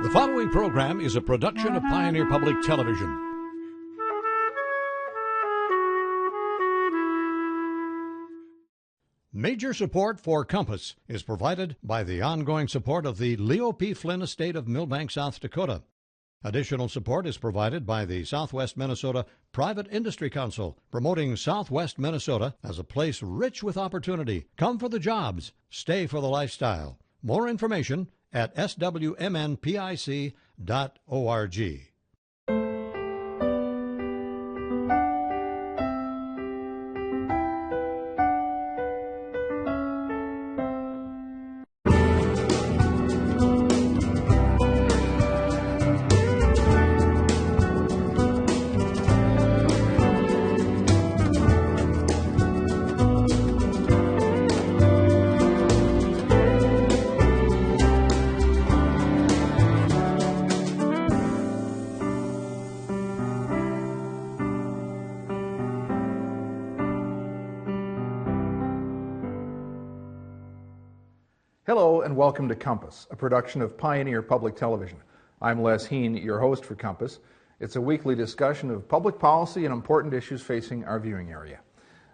The following program is a production of Pioneer Public Television. Major support for Compass is provided by the ongoing support of the Leo P. Flynn Estate of Millbank, South Dakota. Additional support is provided by the Southwest Minnesota Private Industry Council, promoting Southwest Minnesota as a place rich with opportunity. Come for the jobs, stay for the lifestyle. More information at swmnpic.org. Hello and welcome to Compass, a production of Pioneer Public Television. I'm Les Heen, your host for Compass. It's a weekly discussion of public policy and important issues facing our viewing area.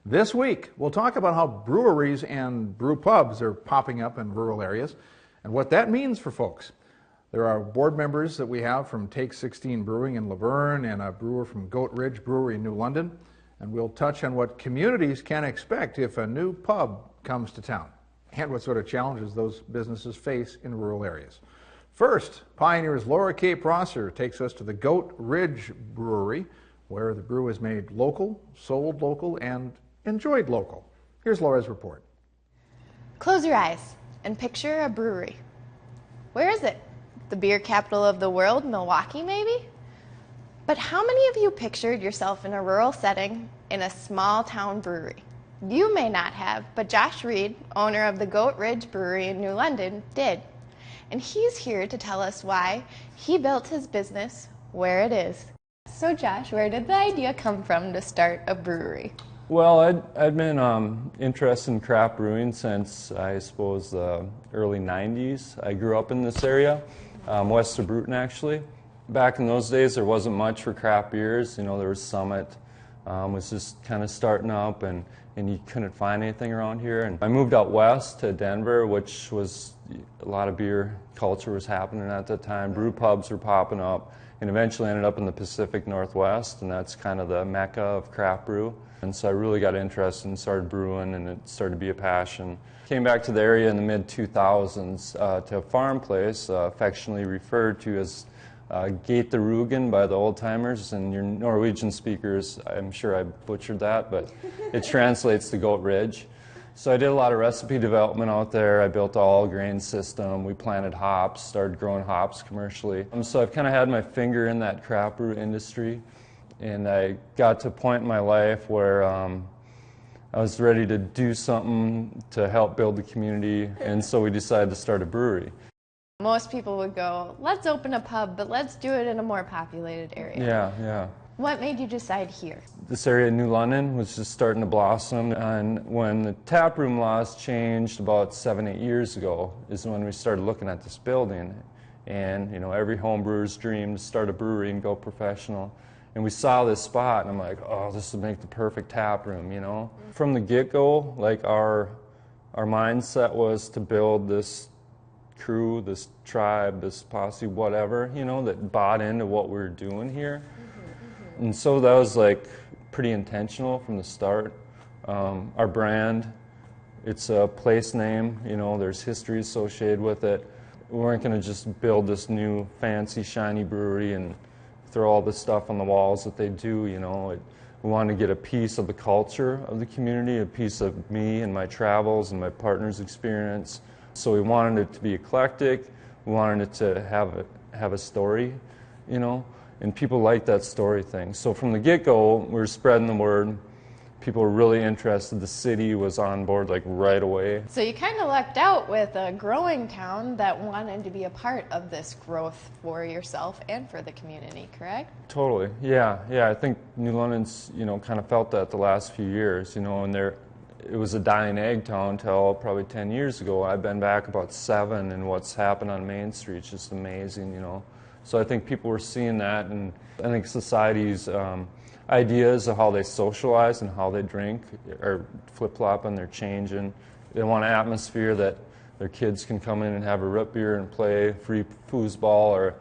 This week, we'll talk about how breweries and brew pubs are popping up in rural areas and what that means for folks. There are board members that we have from Take 16 Brewing in Laverne and a brewer from Goat Ridge Brewery in New London, and we'll touch on what communities can expect if a new pub comes to town, and what sort of challenges those businesses face in rural areas. First, Pioneer's Laura K. Prosser takes us to the Goat Ridge Brewery, where the brew is made local, sold local, and enjoyed local. Here's Laura's report. Close your eyes and picture a brewery. Where is it? The beer capital of the world, Milwaukee, maybe? But how many of you pictured yourself in a rural setting in a small town brewery? You may not have, but Josh Reed, owner of the Goat Ridge Brewery in New London, did. And he's here to tell us why he built his business where it is. So Josh, where did the idea come from to start a brewery? Well, I'd been interested in craft brewing since, I suppose, the early 90s. I grew up in this area, west of Bruton actually. Back in those days, there wasn't much for craft beers. You know, there was Summit, was just kind of starting up, and you couldn't find anything around here. And I moved out west to Denver, which was a lot of beer culture was happening at that time. Brew pubs were popping up, and eventually ended up in the Pacific Northwest, and that's kind of the mecca of craft brew. And so I really got interested and started brewing, and it started to be a passion. Came back to the area in the mid-2000s to a farm place, affectionately referred to as Gate de Rugen by the old-timers, and your Norwegian speakers, I'm sure I butchered that, but it translates to Goat Ridge. So I did a lot of recipe development out there. I built an all-grain system. We planted hops, started growing hops commercially. So I've kind of had my finger in that craft brew industry, and I got to a point in my life where I was ready to do something to help build the community, and so we decided to start a brewery. Most people would go, let's open a pub, but let's do it in a more populated area. Yeah. What made you decide here? This area in New London was just starting to blossom, and when the taproom laws changed about 7-8 years ago is when we started looking at this building. And, you know, every home brewer's dream to start a brewery and go professional. And we saw this spot, and I'm like, oh, this would make the perfect taproom, you know? From the get-go, like, our mindset was to build this crew, this tribe, this posse, whatever, you know, that bought into what we were doing here. And so that was like pretty intentional from the start. Our brand, it's a place name, you know, there's history associated with it. We weren't going to just build this new fancy shiny brewery and throw all this stuff on the walls that they do, you know. We wanted to get a piece of the culture of the community, a piece of me and my travels and my partner's experience. So we wanted it to be eclectic. We wanted it to have a story, you know, and people like that story thing. So from the get-go, we were spreading the word. People were really interested. The city was on board like right away. So you kind of lucked out with a growing town that wanted to be a part of this growth for yourself and for the community, correct? Totally, yeah. I think New London's, you know, kind of felt that the last few years, you know, and it was a dying egg town till probably 10 years ago. I've been back about 7, and what's happened on Main Street is just amazing, you know. So I think people were seeing that, and I think society's ideas of how they socialize and how they drink are flip-flopping, they're changing. They want an atmosphere that their kids can come in and have a root beer and play free foosball or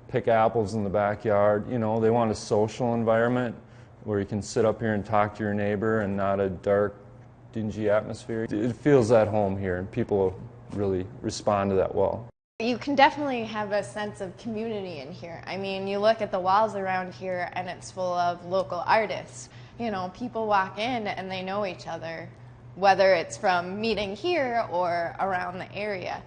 pick apples in the backyard. You know, they want a social environment where you can sit up here and talk to your neighbor and not a dark, dingy atmosphere. It feels at home here, and people really respond to that well. You can definitely have a sense of community in here. I mean, you look at the walls around here and it's full of local artists. You know, people walk in and they know each other, whether it's from meeting here or around the area.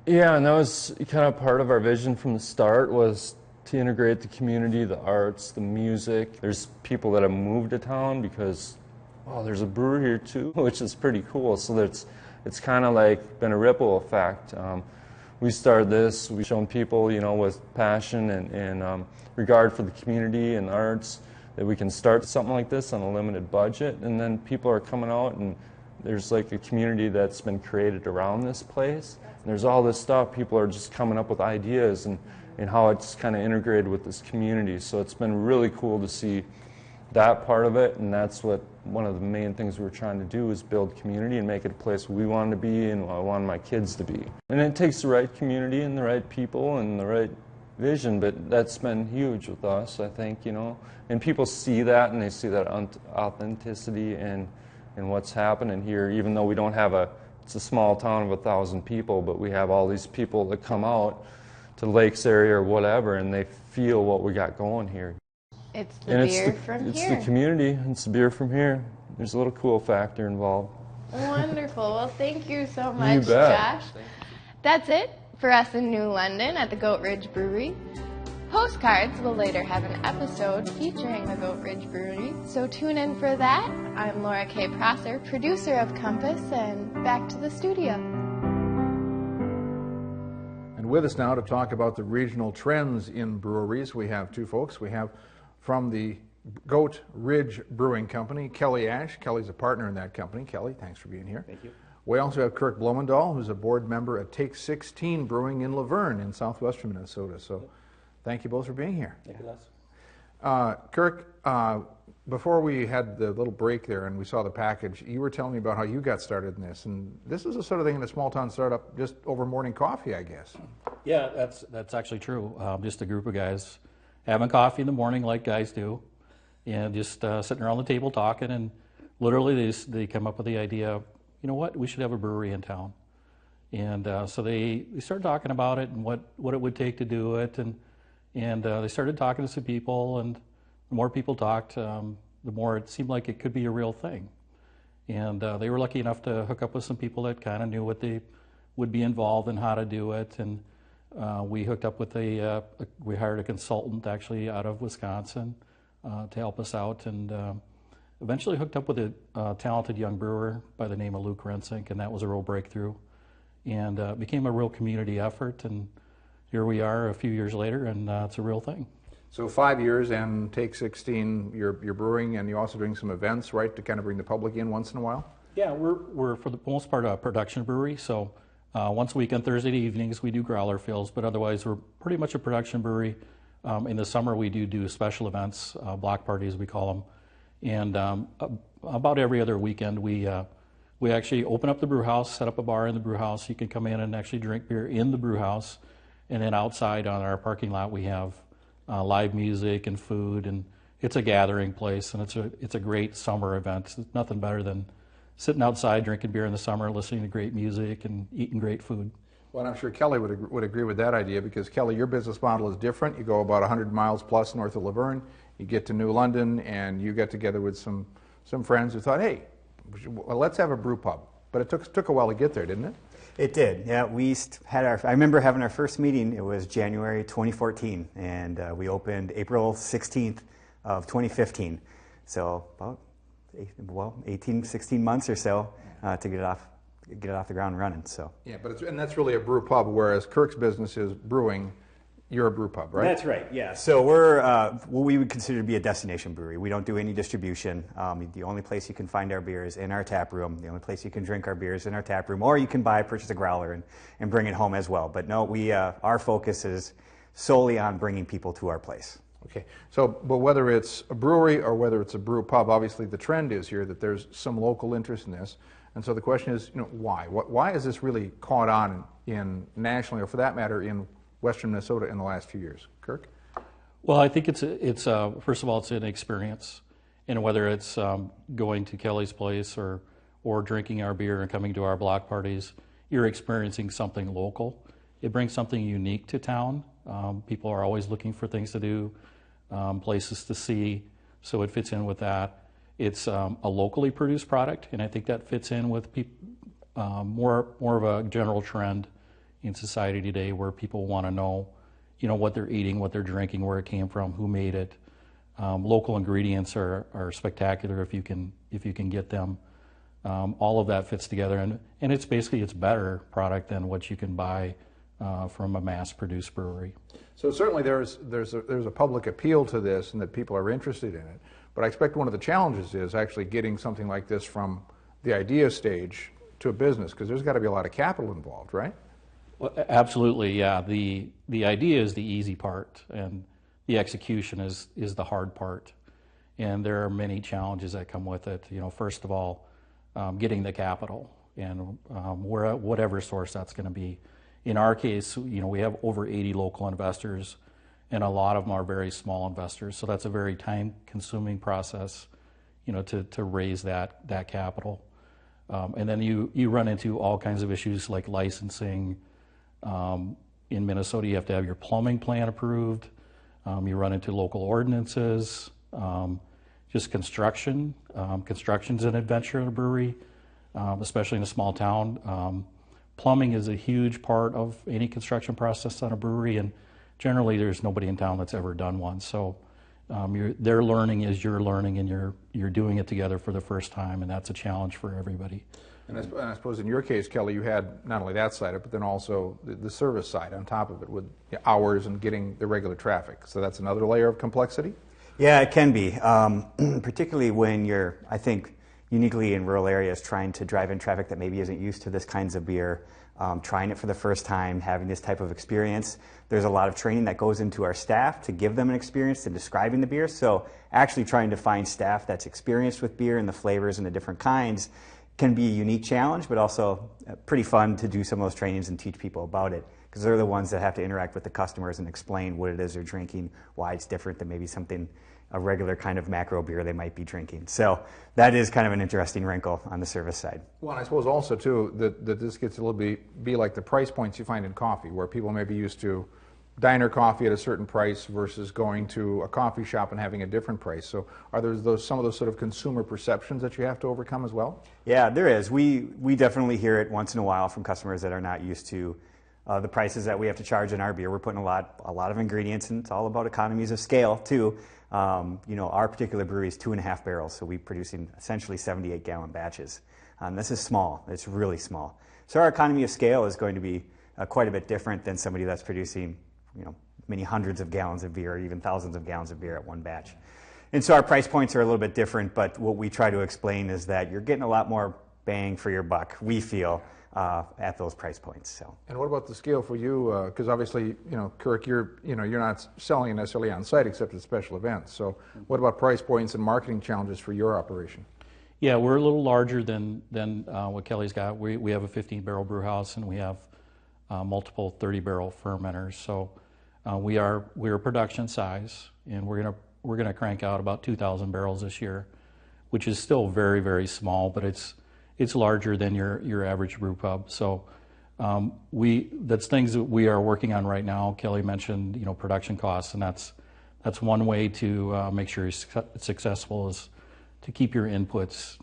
Yeah, and that was kind of part of our vision from the start, was to integrate the community, the arts, the music. There's people that have moved to town because, oh, there's a brewery here too, which is pretty cool. So it's kind of like been a ripple effect. We started this, we've shown people, you know, with passion and regard for the community and the arts, that we can start something like this on a limited budget, and then people are coming out, and there's like a community that's been created around this place. And there's all this stuff, people are just coming up with ideas and how it's kind of integrated with this community. So it's been really cool to see that part of it, and that's what one of the main things we were trying to do, is build community and make it a place we wanted to be and I wanted my kids to be. And it takes the right community and the right people and the right vision, but that's been huge with us, I think, you know. And people see that, and they see that authenticity and what's happening here, even though we don't have it's a small town of 1,000 people, but we have all these people that come out to the Lakes area or whatever, and they feel what we got going here. It's the beer from here. It's the community. It's the beer from here. There's a little cool factor involved. Wonderful. Well, thank you so much, You bet. Josh. That's it for us in New London at the Goat Ridge Brewery. Postcards will later have an episode featuring the Goat Ridge Brewery, so tune in for that. I'm Laura K. Prosser, producer of Compass, and back to the studio. And with us now to talk about the regional trends in breweries, we have two folks. We have from the Goat Ridge Brewing Company, Kelly Ash. Kelly's a partner in that company. Kelly, thanks for being here. Thank you. We also have Kirk Blumendahl, who's a board member at Take 16 Brewing in Laverne in southwestern Minnesota. So thank you both for being here. Thank you, Les. Kirk, before we had the little break there and we saw the package, you were telling me about how you got started in this. And this is the sort of thing in a small town startup just over morning coffee, I guess. Yeah, that's actually true. Just a group of guys having coffee in the morning like guys do, and just sitting around the table talking, and literally they come up with the idea, you know what, we should have a brewery in town. And so they started talking about it and what it would take to do it, and they started talking to some people, and the more people talked, the more it seemed like it could be a real thing. And they were lucky enough to hook up with some people that kind of knew what they would be involved in, how to do it, and we hooked up with we hired a consultant actually out of Wisconsin to help us out, and eventually hooked up with a talented young brewer by the name of Luke Rensink, and that was a real breakthrough, and it became a real community effort, and here we are a few years later, and it's a real thing. So 5 years and Take 16, you're brewing, and you're also doing some events, right, to kind of bring the public in once in a while? Yeah, we're for the most part a production brewery, so once a week on Thursday evenings we do growler fills, but otherwise we're pretty much a production brewery. In the summer we do special events, block parties we call them, and about every other weekend we actually open up the brew house, set up a bar in the brew house. You can come in and actually drink beer in the brew house, and then outside on our parking lot we have live music and food, and it's a gathering place, and it's a great summer event. It's nothing better than sitting outside drinking beer in the summer, listening to great music and eating great food. Well, I'm sure Kelly would agree with that idea, because Kelly, your business model is different. You go about 100 miles plus north of Laverne, you get to New London, and you get together with some friends who thought, hey, well, let's have a brew pub. But it took a while to get there, didn't it? It did, yeah. I remember having our first meeting. It was January 2014, and we opened April 16th of 2015. So about 18, 16 months or so to get it off the ground running. So yeah, and that's really a brew pub, whereas Kirk's business is brewing, you're a brew pub, right? That's right, yeah. So we're what we would consider to be a destination brewery. We don't do any distribution. The only place you can find our beer is in our tap room. The only place you can drink our beer is in our tap room, or you can purchase a growler and bring it home as well. But no, our focus is solely on bringing people to our place. Okay, so, but whether it's a brewery or whether it's a brew pub, obviously the trend is here that there's some local interest in this. And so the question is, why? Why has this really caught on in nationally, or for that matter, in Western Minnesota in the last few years? Kirk? Well, I think it's first of all, it's an experience. And whether it's going to Kelly's place or drinking our beer and coming to our block parties, you're experiencing something local. It brings something unique to town. People are always looking for things to do, places to see, so it fits in with that. It's a locally produced product, and I think that fits in with more of a general trend in society today, where people want to know, what they're eating, what they're drinking, where it came from, who made it. Local ingredients are spectacular if you can get them. All of that fits together, and it's better product than what you can buy from a mass-produced brewery. So certainly there's a public appeal to this, and that people are interested in it. But I expect one of the challenges is actually getting something like this from the idea stage to a business, because there's got to be a lot of capital involved, right? Well, absolutely, yeah. The idea is the easy part, and the execution is the hard part. And there are many challenges that come with it. First of all, getting the capital, and whatever source that's going to be. In our case, we have over 80 local investors, and a lot of them are very small investors. So that's a very time-consuming process, to raise that capital. And then you run into all kinds of issues like licensing. In Minnesota, you have to have your plumbing plan approved. You run into local ordinances, just construction. Construction's an adventure in a brewery, especially in a small town. Plumbing is a huge part of any construction process on a brewery, and generally there's nobody in town that's ever done one. So they're learning as you're learning, and you're doing it together for the first time, and that's a challenge for everybody. And I suppose in your case, Kelly, you had not only that side of it, but then also the service side on top of it with hours and getting the regular traffic. So that's another layer of complexity? Yeah, it can be, particularly when you're, I think, uniquely in rural areas trying to drive in traffic that maybe isn't used to this kinds of beer, trying it for the first time, having this type of experience. There's a lot of training that goes into our staff to give them an experience in describing the beer. So actually trying to find staff that's experienced with beer and the flavors and the different kinds can be a unique challenge, but also pretty fun to do some of those trainings and teach people about it, because they're the ones that have to interact with the customers and explain what it is they're drinking, why it's different than maybe a regular kind of macro beer they might be drinking. So that is kind of an interesting wrinkle on the service side. Well, and I suppose also too that this gets a little bit be like the price points you find in coffee, where people may be used to diner coffee at a certain price versus going to a coffee shop and having a different price. So are there some of those sort of consumer perceptions that you have to overcome as well? Yeah, there is. We definitely hear it once in a while from customers that are not used to the prices that we have to charge in our beer. We're putting a lot of ingredients, and it's all about economies of scale too. Our particular brewery is 2.5 barrels, so we're producing essentially 78-gallon batches. This is small. It's really small. So our economy of scale is going to be quite a bit different than somebody that's producing many hundreds of gallons of beer, or even thousands of gallons of beer at one batch. And so our price points are a little bit different, but what we try to explain is that you're getting a lot more bang for your buck, we feel, at those price points. So. And what about the scale for you? Because obviously, Kirk, you're not selling it necessarily on site except at special events. So what about price points and marketing challenges for your operation? Yeah, we're a little larger than what Kelly's got. We have a 15-barrel brew house, and we have multiple 30-barrel fermenters. So we're production size, and we're gonna crank out about 2,000 barrels this year, which is still very, very small, but it's larger than your average brew pub. So that's things that we are working on right now. Kelly mentioned production costs, and that's one way to make sure it's successful, is to keep your inputs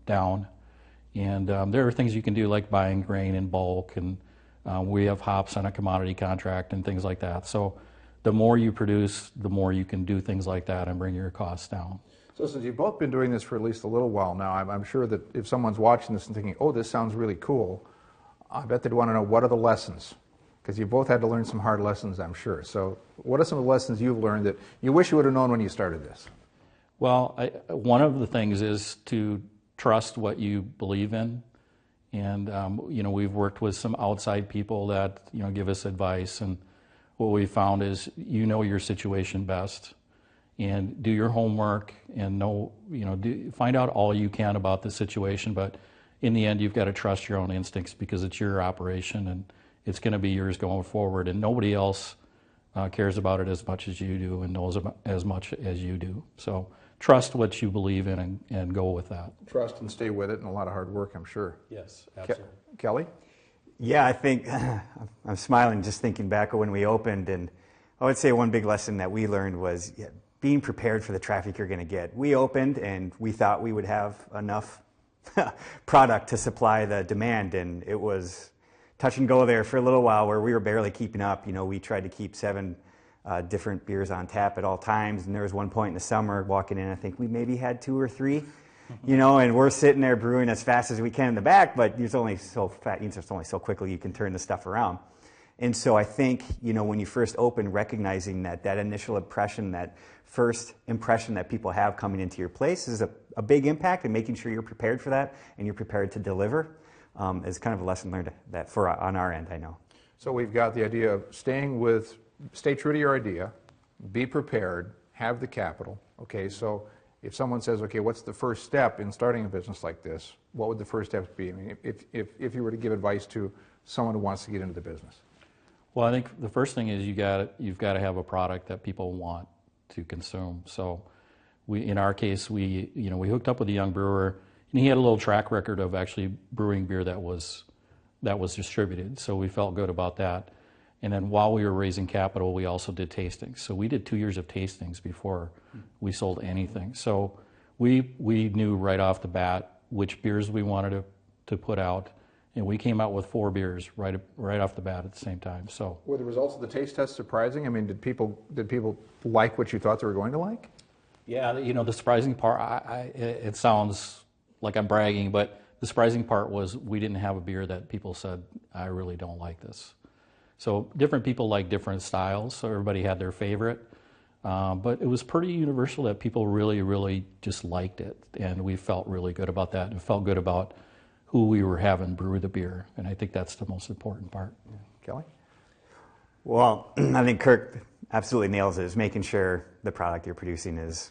down. And there are things you can do, like buying grain in bulk, and we have hops on a commodity contract and things like that. So the more you produce, the more you can do things like that and bring your costs down. So since you've both been doing this for at least a little while now, I'm sure that if someone's watching this and thinking, oh, this sounds really cool, I bet they'd want to know, what are the lessons because you both had to learn some hard lessons, I'm sure. So what are some of the lessons you've learned that you wish you would have known when you started this? Well, one of the things is to trust what you believe in. And, we've worked with some outside people that, give us advice. And what we found is your situation best, and do your homework and find out all you can about the situation. But in the end, you've got to trust your own instincts, because it's your operation and it's going to be yours going forward. And nobody else cares about it as much as you do and knows as much as you do. So trust what you believe in and go with that. Trust and stay with it, and a lot of hard work, I'm sure. Yes, absolutely. Kelly? Yeah, I think I'm smiling just thinking back when we opened, and I would say one big lesson that we learned was being prepared for the traffic you're going to get. We opened and we thought we would have enough product to supply the demand, and it was touch and go there for a little while where we were barely keeping up. We tried to keep 7 different beers on tap at all times, and there was one point in the summer walking in, I think we maybe had 2 or 3. And we're sitting there brewing as fast as we can in the back, but there's only so quickly you can turn the stuff around. And so I think, when you first open, recognizing that initial impression, that first impression that people have coming into your place is a big impact, and making sure you're prepared for that and you're prepared to deliver is kind of a lesson learned that on our end, I know. So we've got the idea of stay true to your idea, be prepared, have the capital. Okay, so if someone says, okay, what's the first step in starting a business like this, what would the first steps be? I mean, if you were to give advice to someone who wants to get into the business. Well, I think the first thing is you've got to have a product that people want to consume. So in our case, we hooked up with a young brewer, and he had a little track record of actually brewing beer that was distributed. So we felt good about that. And then while we were raising capital, we also did tastings. So we did 2 years of tastings before we sold anything. So we knew right off the bat which beers we wanted to put out, and we came out with 4 beers right off the bat at the same time. So were the results of the taste test surprising? I mean, did people like what you thought they were going to like? Yeah, the surprising part, it sounds like I'm bragging, but the surprising part was we didn't have a beer that people said, I really don't like this. So different people like different styles, so everybody had their favorite. But it was pretty universal that people really, really just liked it. And we felt really good about that, and felt good about who we were having brew the beer. And I think that's the most important part. Yeah. Kelly? Well, I think Kirk absolutely nails it, is making sure the product you're producing is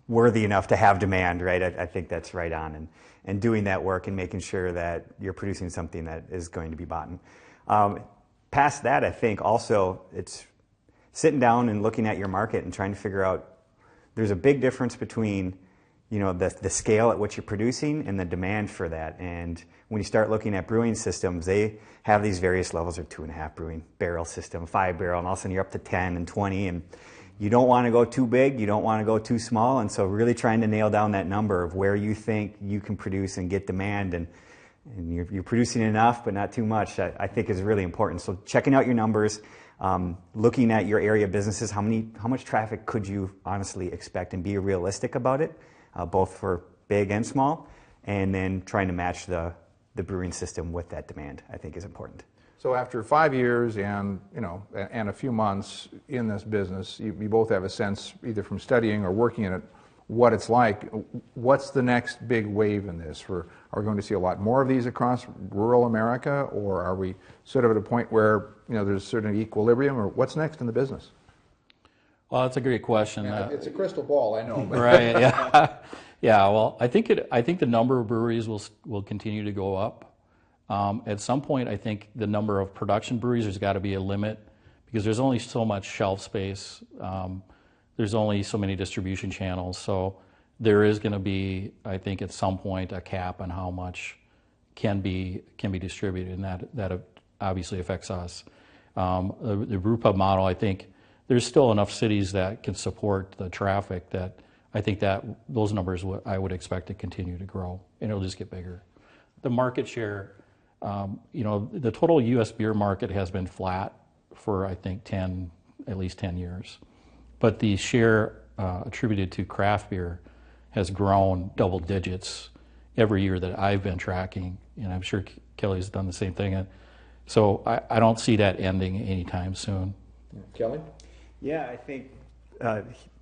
worthy enough to have demand, right? I think that's right on. And doing that work and making sure that you're producing something that is going to be bought. Past that, I think also it's sitting down and looking at your market and trying to figure out, there's a big difference between the scale at which you're producing and the demand for that. And when you start looking at brewing systems, they have these various levels of 2.5 brewing barrel system, 5 barrel, and all of a sudden you're up to 10 and 20. And you don't want to go too big, you don't want to go too small. And so really trying to nail down that number of where you think you can produce and get demand, and you're producing enough but not too much, I think is really important. So checking out your numbers, looking at your area businesses, how much traffic could you honestly expect, and be realistic about it, both for big and small, and then trying to match the brewing system with that demand, I think is important. So after 5 years and a few months in this business, you both have a sense, either from studying or working in it, what it's like. What's the next big wave in this? Are we going to see a lot more of these across rural America, or are we sort of at a point where there's a certain equilibrium, or what's next in the business? Well, that's a great question. It's a crystal ball, I know. But. Right? Yeah. Yeah. Well, I think the number of breweries will continue to go up. At some point, I think the number of production breweries, there's got to be a limit, because there's only so much shelf space. There's only so many distribution channels. So there is going to be, I think, at some point, a cap on how much can be distributed, and that obviously affects us. The brewpub model, I think, there's still enough cities that can support the traffic that I think that those numbers I would expect to continue to grow, and it'll just get bigger. The market share, the total U.S. beer market has been flat for, I think, at least 10 years. But the share attributed to craft beer has grown double digits every year that I've been tracking, and I'm sure Kelly's done the same thing. So I don't see that ending anytime soon. Kelly? Yeah, I think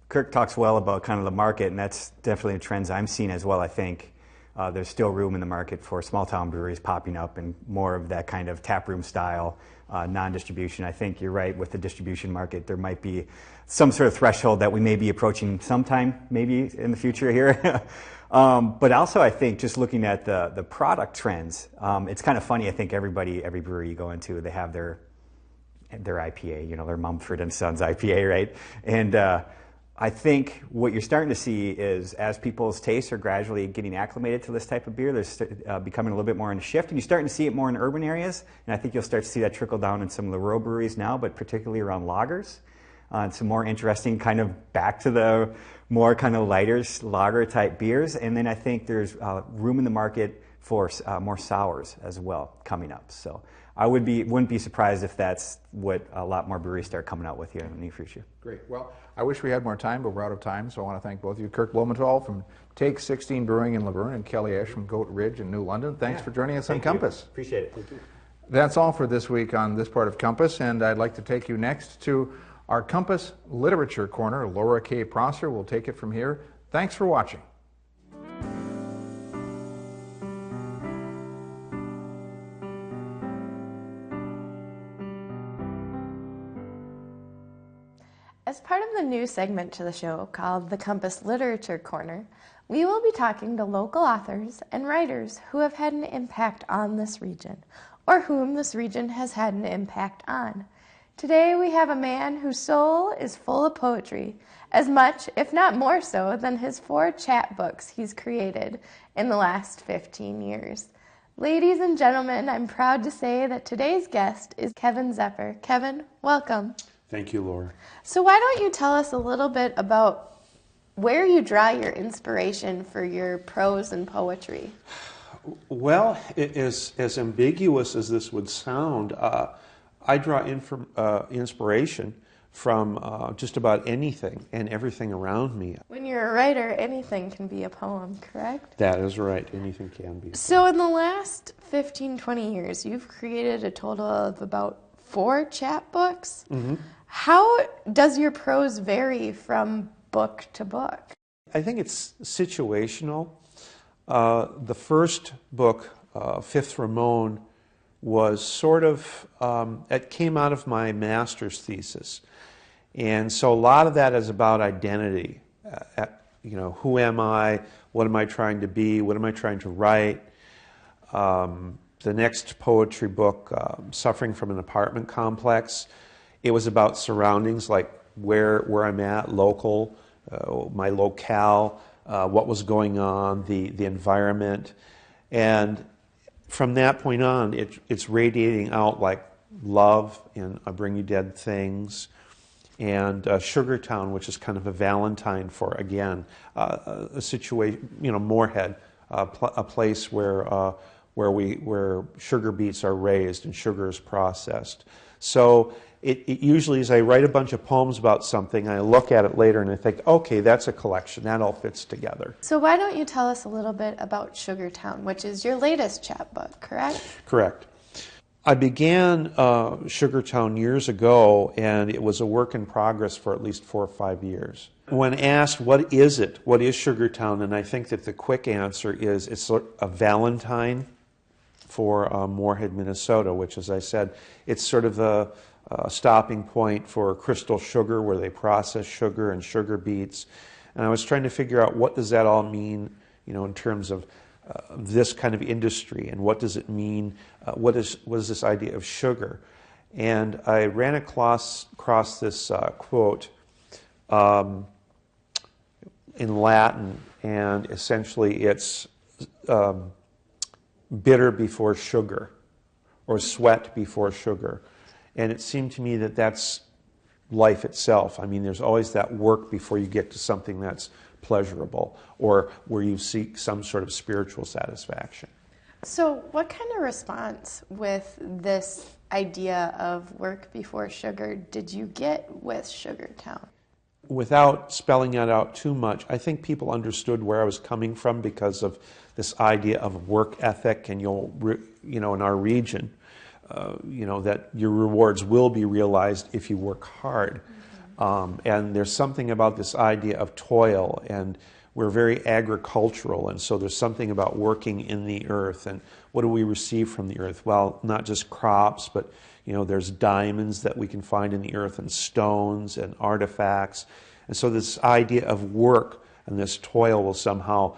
Kirk talks well about kind of the market, and that's definitely trends I'm seeing as well. I think there's still room in the market for small town breweries popping up and more of that kind of taproom style non-distribution. I think you're right with the distribution market. There might be some sort of threshold that we may be approaching sometime, maybe in the future here. But also, I think just looking at the product trends, it's kind of funny. I think every brewery you go into, they have their IPA, their Mumford and Sons IPA, right? And I think what you're starting to see is as people's tastes are gradually getting acclimated to this type of beer, there's becoming a little bit more in a shift, and you're starting to see it more in urban areas. And I think you'll start to see that trickle down in some of the rural breweries now, but particularly around lagers. And some more interesting kind of back to the more kind of lighter lager type beers. And then I think there's room in the market for more sours as well coming up. So I wouldn't be surprised if that's what a lot more breweries start coming out with here in the near future. Great. Well, I wish we had more time, but we're out of time, so I want to thank both of you. Kirk Blumenthal from Take 16 Brewing in Luverne and Kelly Esch from Goat Ridge in New London. Thanks for joining us on Compass. Appreciate it. Thank you. That's all for this week on this part of Compass, and I'd like to take you next to our Compass Literature Corner. Laura K. Prosser will take it from here. Thanks for watching. As part of the new segment to the show called the Compass Literature Corner, we will be talking to local authors and writers who have had an impact on this region, or whom this region has had an impact on. Today we have a man whose soul is full of poetry, as much, if not more so, than his 4 chapbooks he's created in the last 15 years. Ladies and gentlemen, I'm proud to say that today's guest is Kevin Zepper. Kevin, welcome. Thank you, Laura. So why don't you tell us a little bit about where you draw your inspiration for your prose and poetry? Well, as ambiguous as this would sound, I draw inspiration from just about anything and everything around me. When you're a writer, anything can be a poem, correct? That is right. Anything can be. So in the last 15, 20 years, you've created a total of about 4 chapbooks. Mm-hmm. How does your prose vary from book to book? I think it's situational. The first book, Fifth Ramon, was sort of, it came out of my master's thesis. And so a lot of that is about identity. Who am I? What am I trying to be? What am I trying to write? The next poetry book, Suffering from an Apartment Complex, it was about surroundings, like where I'm at, local, my locale, what was going on, the environment. And from that point on, it's radiating out like love in I Bring You Dead Things, and Sugartown, which is kind of a Valentine for, again, a situation, Moorhead, a place where sugar beets are raised and sugar is processed. So it usually is I write a bunch of poems about something, I look at it later and I think, okay, that's a collection, that all fits together. So why don't you tell us a little bit about Sugartown, which is your latest chapbook, correct? Correct. I began Sugartown years ago, and it was a work in progress for at least 4 or 5 years. When asked, what is it? What is Sugartown? And I think that the quick answer is it's a Valentine for Moorhead, Minnesota, which, as I said, it's sort of a stopping point for crystal sugar, where they process sugar and sugar beets. And I was trying to figure out, what does that all mean, in terms of this kind of industry, and what does it mean? What is this idea of sugar? And I ran across this quote in Latin, and essentially it's bitter before sugar, or sweat before sugar. And it seemed to me that that's life itself. I mean, there's always that work before you get to something that's pleasurable, or where you seek some sort of spiritual satisfaction. So what kind of response with this idea of work before sugar did you get with Sugartown? Without spelling that out too much, I think people understood where I was coming from because of this idea of work ethic, and in our region, that your rewards will be realized if you work hard. And there's something about this idea of toil, and we're very agricultural, and so there's something about working in the earth. And what do we receive from the earth? Well, not just crops, but there's diamonds that we can find in the earth, and stones and artifacts. And so this idea of work and this toil will somehow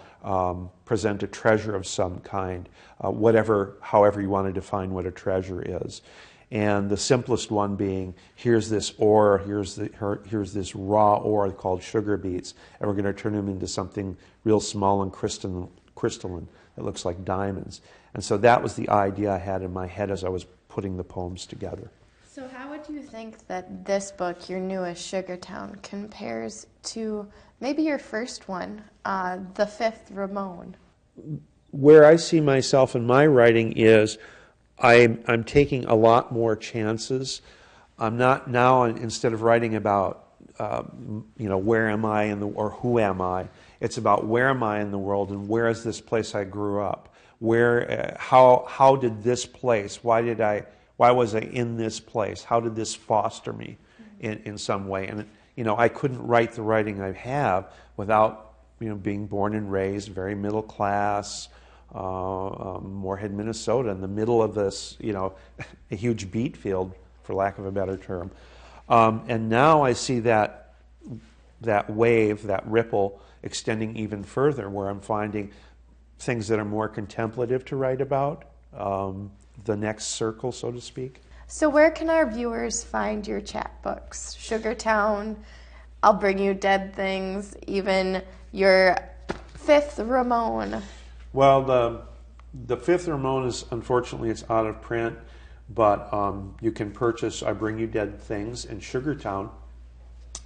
present a treasure of some kind, however you want to define what a treasure is. And the simplest one being, here's this ore, here's this raw ore called sugar beets, and we're going to turn them into something real small and crystalline that looks like diamonds. And so that was the idea I had in my head as I was putting the poems together. So how would you think that this book, your newest, Sugartown, compares to maybe your first one, The Fifth Ramon? Where I see myself in my writing is I'm taking a lot more chances. I'm not now, instead of writing about where am I or who am I, it's about where am I in the world and where is this place I grew up? How did this place? Why was I in this place? How did this foster me in some way? And I couldn't write the writing I have without being born and raised very middle class. Moorhead, Minnesota, in the middle of this, a huge beet field, for lack of a better term. And now I see that wave, that ripple, extending even further, where I'm finding things that are more contemplative to write about, the next circle, so to speak. So where can our viewers find your chapbooks? Sugartown, I'll Bring You Dead Things, even your Fifth Ramon. Well, the Fifth Ramon is, unfortunately, it's out of print, but you can purchase I Bring You Dead Things in Sugartown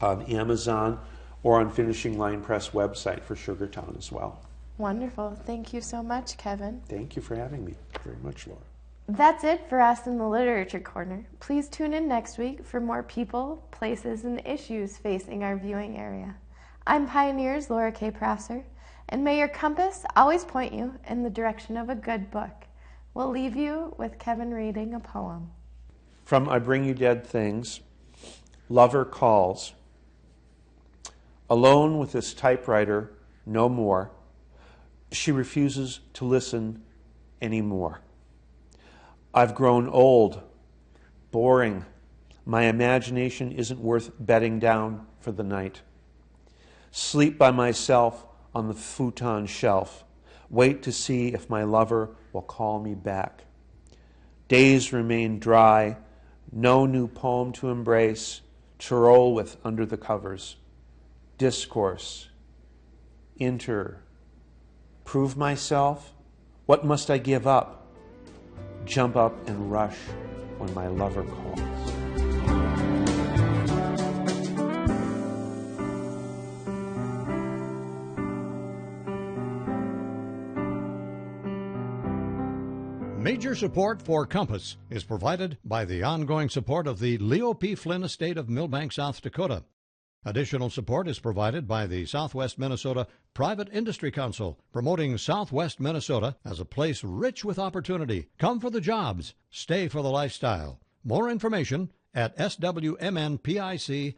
on Amazon or on Finishing Line Press website for Sugartown as well. Wonderful. Thank you so much, Kevin. Thank you for having me very much, Laura. That's it for us in the Literature Corner. Please tune in next week for more people, places, and issues facing our viewing area. I'm Pioneer's Laura K. Prosser. And may your compass always point you in the direction of a good book. We'll leave you with Kevin reading a poem. From I Bring You Dead Things, Lover Calls. Alone with this typewriter, no more. She refuses to listen anymore. I've grown old, boring. My imagination isn't worth bedding down for the night. Sleep by myself on the futon shelf, wait to see if my lover will call me back. Days remain dry, no new poem to embrace, to roll with under the covers. Discourse, prove myself? What must I give up? Jump up and rush when my lover calls. Major support for Compass is provided by the ongoing support of the Leo P. Flynn Estate of Millbank, South Dakota. Additional support is provided by the Southwest Minnesota Private Industry Council, promoting Southwest Minnesota as a place rich with opportunity. Come for the jobs, stay for the lifestyle. More information at swmnpic.org.